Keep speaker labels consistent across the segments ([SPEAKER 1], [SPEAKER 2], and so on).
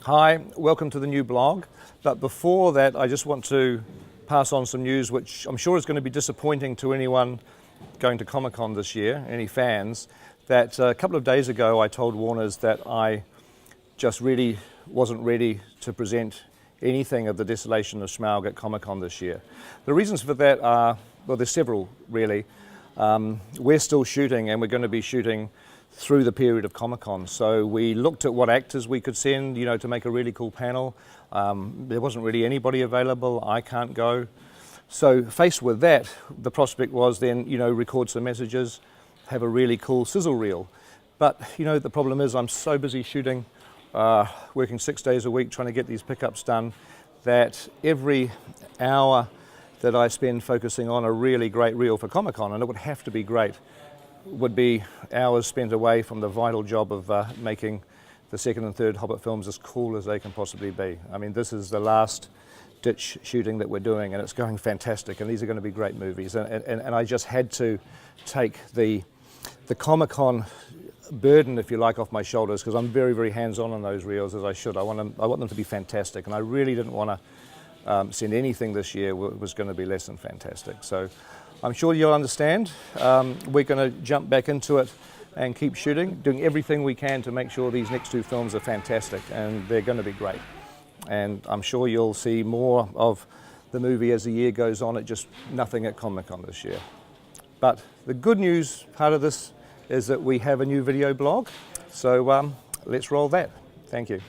[SPEAKER 1] Hi, welcome to the new blog. But before that, I just want to pass on some news which I'm sure is going to be disappointing to anyone going to Comic-Con this year, any fans, that a couple of days ago I told Warners that I just really wasn't ready to present anything of the Desolation of Smaug at Comic-Con this year. The reasons for that are, well, there's several really. We're still shooting, and we're going to be shooting through the period of Comic-Con. So we looked at what actors we could send, to make a really cool panel. There wasn't really anybody available. I can't go. So faced with that, the prospect was then, record some messages, have a really cool sizzle reel. But, the problem is I'm so busy shooting, working 6 days a week trying to get these pickups done, that every hour that I spend focusing on a really great reel for Comic-Con, and it would have to be great, would be hours spent away from the vital job of making the second and third Hobbit films as cool as they can possibly be. I mean, this is the last ditch shooting that we're doing, and it's going fantastic, and these are going to be great movies. And I just had to take the Comic-Con burden, if you like, off my shoulders, because I'm very, very hands-on on those reels, as I should. I want them to be fantastic, and I really didn't want to send anything this year was going to be less than fantastic. So I'm sure you'll understand. We're going to jump back into it and keep shooting, doing everything we can to make sure these next two films are fantastic, and they're going to be great. And I'm sure you'll see more of the movie as the year goes on. Just nothing at Comic-Con this year. But the good news part of this is that we have a new video blog. So let's roll that. Thank you.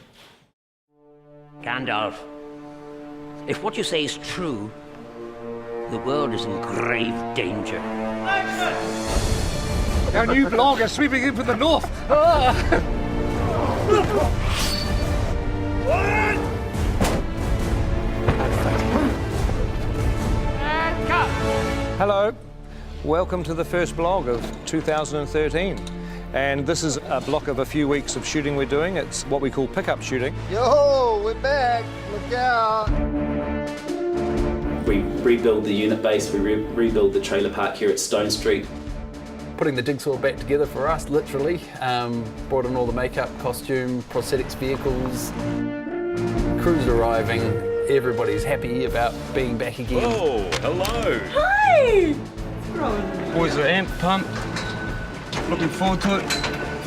[SPEAKER 2] Gandalf, if what you say is true, the world is in grave danger.
[SPEAKER 3] Our new blog is sweeping in from the north.
[SPEAKER 1] Hello, welcome to the first blog of 2013. And this is a block of a few weeks of shooting we're doing. It's what we call pickup shooting.
[SPEAKER 4] Yo, we're back. Look out.
[SPEAKER 5] We rebuild the unit base, we rebuild the trailer park here at Stone Street.
[SPEAKER 6] Putting the jigsaw back together for us, literally. Brought in all the makeup, costume, prosthetics vehicles. Crew's arriving. Everybody's happy about being back again.
[SPEAKER 7] Oh, hello.
[SPEAKER 8] Hi!
[SPEAKER 3] Boys are amped, pumped. Looking forward to it.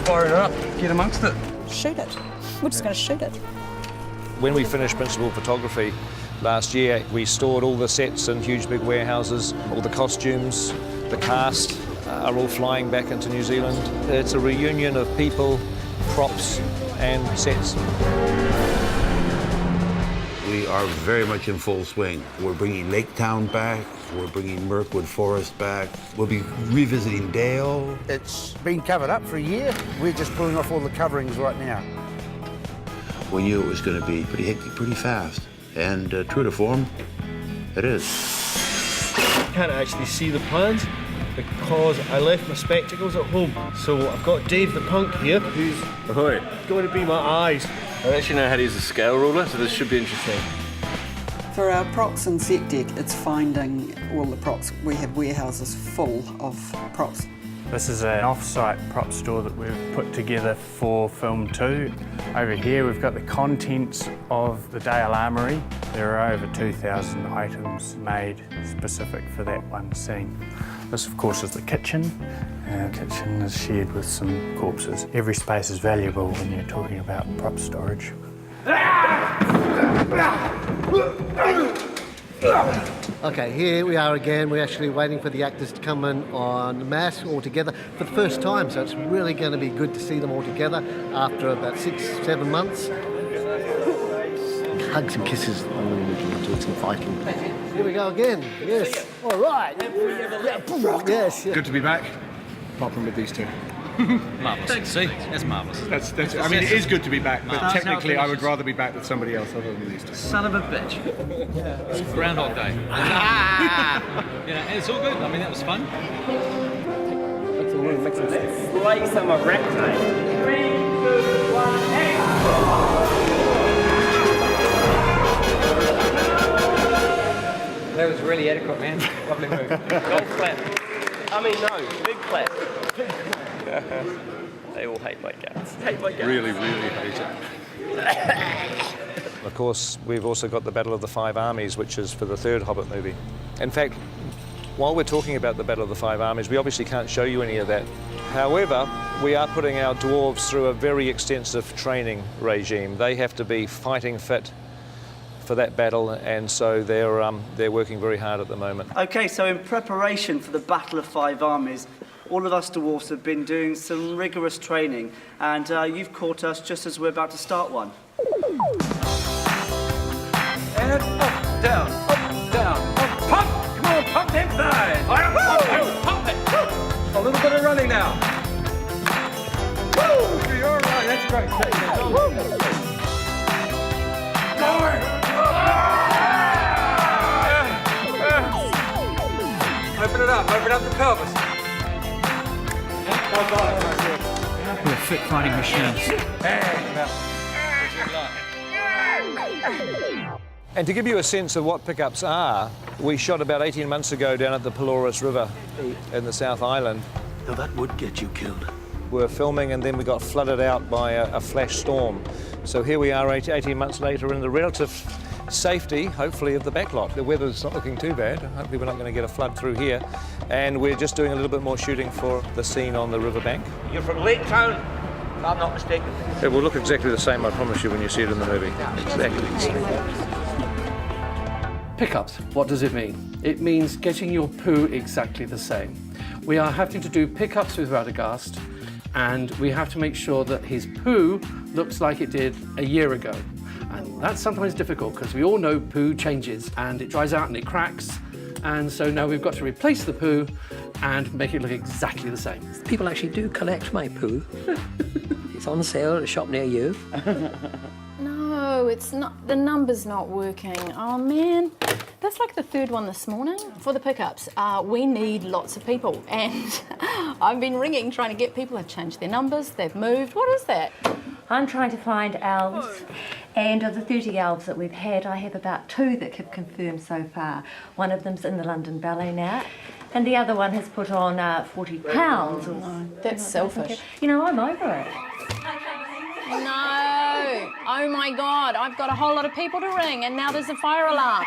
[SPEAKER 3] Fire it up, get amongst it.
[SPEAKER 8] Shoot it. We're just going to shoot it.
[SPEAKER 1] When we finished principal photography last year, we stored all the sets in huge big warehouses. All the costumes, the cast are all flying back into New Zealand. It's a reunion of people, props and sets.
[SPEAKER 9] We are very much in full swing. We're bringing Lake Town back. We're bringing Mirkwood Forest back. We'll be revisiting Dale.
[SPEAKER 4] It's been covered up for a year. We're just pulling off all the coverings right now.
[SPEAKER 9] We knew it was going to be pretty hectic, pretty fast. And true to form, it is.
[SPEAKER 10] I can't actually see the plans because I left my spectacles at home. So I've got Dave the Punk here, who's going to be my eyes.
[SPEAKER 7] I actually know how to use a scale ruler, so this should be interesting.
[SPEAKER 11] For our props and set deck, it's finding all the props. We have warehouses full of props.
[SPEAKER 12] This is an off-site prop store that we've put together for film 2. Over here we've got the contents of the Dale Armoury. There are over 2,000 items made specific for that one scene. This of course is the kitchen. Our kitchen is shared with some corpses. Every space is valuable when you're talking about prop storage.
[SPEAKER 4] Okay, here we are again. We're actually waiting for the actors to come in en masse all together for the first time, so it's really going to be good to see them all together after about 6-7 months. Hugs and kisses, and then we can do some fighting. Here we go again. Yes. All right. Yes.
[SPEAKER 3] Good to be back, apart from with these two.
[SPEAKER 7] Marvellous. See, that's marvellous.
[SPEAKER 3] That's. I mean, it is good to be back, but technically I would rather be back with somebody else other than these two.
[SPEAKER 7] Son of a bitch. It's Groundhog Day. And it's all good. I mean, that was fun.
[SPEAKER 4] Make some sense.
[SPEAKER 2] Like some rectangle. 3, 2, 1,
[SPEAKER 6] That was really adequate, man. Lovely move.
[SPEAKER 2] Golf clap. I mean, no, big clap. They all hate my guts.
[SPEAKER 7] Really, really hate it.
[SPEAKER 1] of course, we've also got the Battle of the Five Armies, which is for the third Hobbit movie. In fact, while we're talking about the Battle of the Five Armies, we obviously can't show you any of that. However, we are putting our dwarves through a very extensive training regime. They have to be fighting fit for that battle, and so they're working very hard at the moment.
[SPEAKER 13] Okay, so in preparation for the Battle of Five Armies, all of us dwarfs have been doing some rigorous training, and you've caught us just as we're about to start one.
[SPEAKER 3] And up, down, up, pump! Come on, pump them thighs! Pump it! A little bit of running now. Woo! You're all right, that's great. Take it now. Open up the pelvis.
[SPEAKER 7] We're fit fighting machines.
[SPEAKER 1] And to give you a sense of what pickups are, we shot about 18 months ago down at the Pelorus River in the South Island.
[SPEAKER 14] Now that would get you killed.
[SPEAKER 1] We were filming and then we got flooded out by a flash storm. So here we are 18 months later in the relative safety, hopefully, of the backlot. The weather's not looking too bad. Hopefully we're not going to get a flood through here. And we're just doing a little bit more shooting for the scene on the riverbank.
[SPEAKER 2] You're from Lake Town, if I'm not mistaken.
[SPEAKER 1] It will look exactly the same, I promise you, when you see it in the movie. Exactly the same.
[SPEAKER 15] Pickups, what does it mean? It means getting your poo exactly the same. We are having to do pickups with Radagast, and we have to make sure that his poo looks like it did a year ago. And that's sometimes difficult because we all know poo changes and it dries out and it cracks. And so now we've got to replace the poo and make it look exactly the same.
[SPEAKER 2] People actually do collect my poo. It's on sale at a shop near you.
[SPEAKER 16] No, it's not. The number's not working. Oh, man. That's like the third one this morning. For the pickups, we need lots of people. And I've been ringing, trying to get people. They've changed their numbers, they've moved. What is that?
[SPEAKER 17] I'm trying to find elves, and of the 30 elves that we've had, I have about 2 that have confirmed so far. One of them's in the London Ballet now, and the other one has put on 40 pounds.
[SPEAKER 16] No, that's selfish.
[SPEAKER 17] You know, I'm over it.
[SPEAKER 16] No! Oh my God, I've got a whole lot of people to ring, and now there's a fire alarm.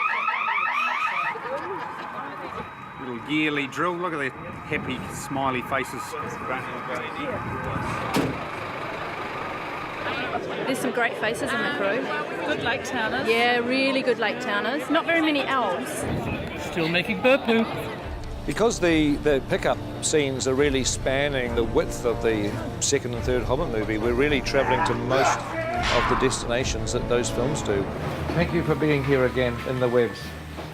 [SPEAKER 18] Little yearly drill, look at the happy, smiley faces.
[SPEAKER 16] There's some great faces in the crew. Good Lake Towners. Yeah, really good Lake Towners. Not very many elves.
[SPEAKER 15] Still making bird poo.
[SPEAKER 1] Because the pickup scenes are really spanning the width of the second and third Hobbit movie, we're really travelling to most of the destinations that those films do. Thank you for being here again in the webs.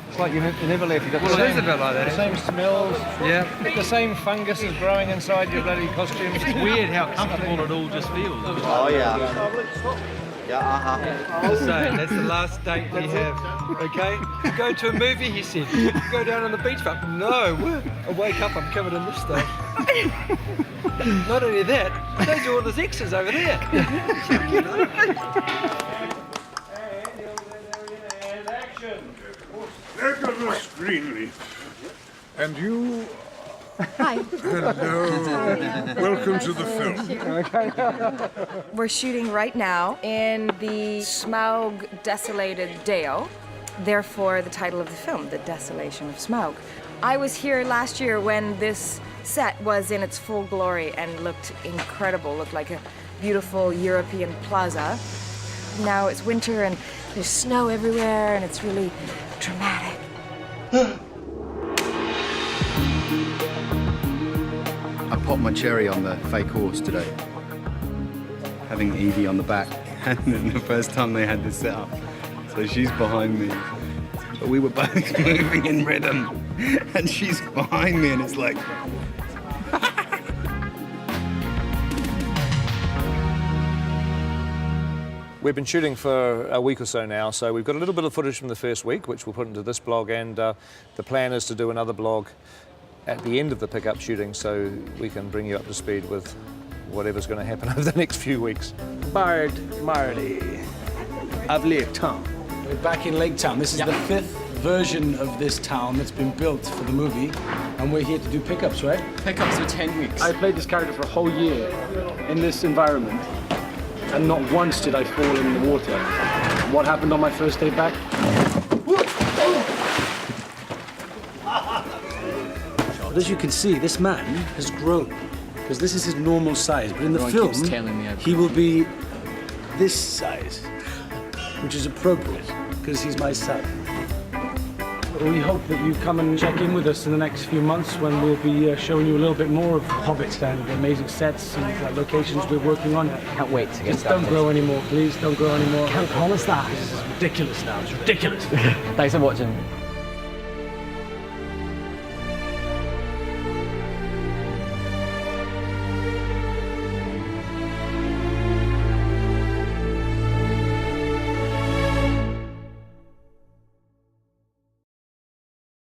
[SPEAKER 1] It's like you never left. You've got
[SPEAKER 3] Well, it is a bit like that.
[SPEAKER 1] the same smells,
[SPEAKER 3] Yeah.
[SPEAKER 1] the same fungus is growing inside your bloody costumes.
[SPEAKER 18] It's weird how comfortable it all just feels.
[SPEAKER 10] Oh, yeah. Yeah,
[SPEAKER 3] So that's the last date we have, okay? Go to a movie, he said. Go down on the beachfront. No, I wake up, I'm covered in this stuff. Not only that, those are all his extras over there.
[SPEAKER 19] Legolas Greenleaf. And you...
[SPEAKER 20] Hi.
[SPEAKER 19] Hello. Welcome to the film.
[SPEAKER 20] We're shooting right now in the Smaug desolated Dale. Therefore, the title of the film, The Desolation of Smaug. I was here last year when this set was in its full glory and looked incredible. Looked like a beautiful European plaza. Now it's winter and there's snow everywhere and it's really dramatic.
[SPEAKER 21] I popped my cherry on the fake horse today, having Evie on the back, and then the first time they had this set up, so she's behind me. But we were both moving in rhythm, and she's behind me, and it's like...
[SPEAKER 1] We've been shooting for a week or so now, so we've got a little bit of footage from the first week, which we'll put into this blog, and the plan is to do another blog at the end of the pickup shooting so we can bring you up to speed with whatever's going to happen over the next few weeks.
[SPEAKER 22] Bard Marty of Lake Town. We're back in Lake Town. This is the 5th version of this town that's been built for the movie, and we're here to do pickups, right?
[SPEAKER 23] Pickups for 10 weeks.
[SPEAKER 22] I played this character for a whole year in this environment, and not once did I fall in the water. What happened on my first day back? But as you can see, this man has grown, because this is his normal size. But in the film, he will be this size, which is appropriate, because he's my son. We hope that you come and check in with us in the next few months when we'll be showing you a little bit more of Hobbit and the amazing sets and locations we're working on.
[SPEAKER 5] Can't wait to get
[SPEAKER 22] Just don't grow anymore, please. Don't grow anymore.
[SPEAKER 5] Can't promise that.
[SPEAKER 22] This is ridiculous now. It's ridiculous.
[SPEAKER 5] Thanks for watching.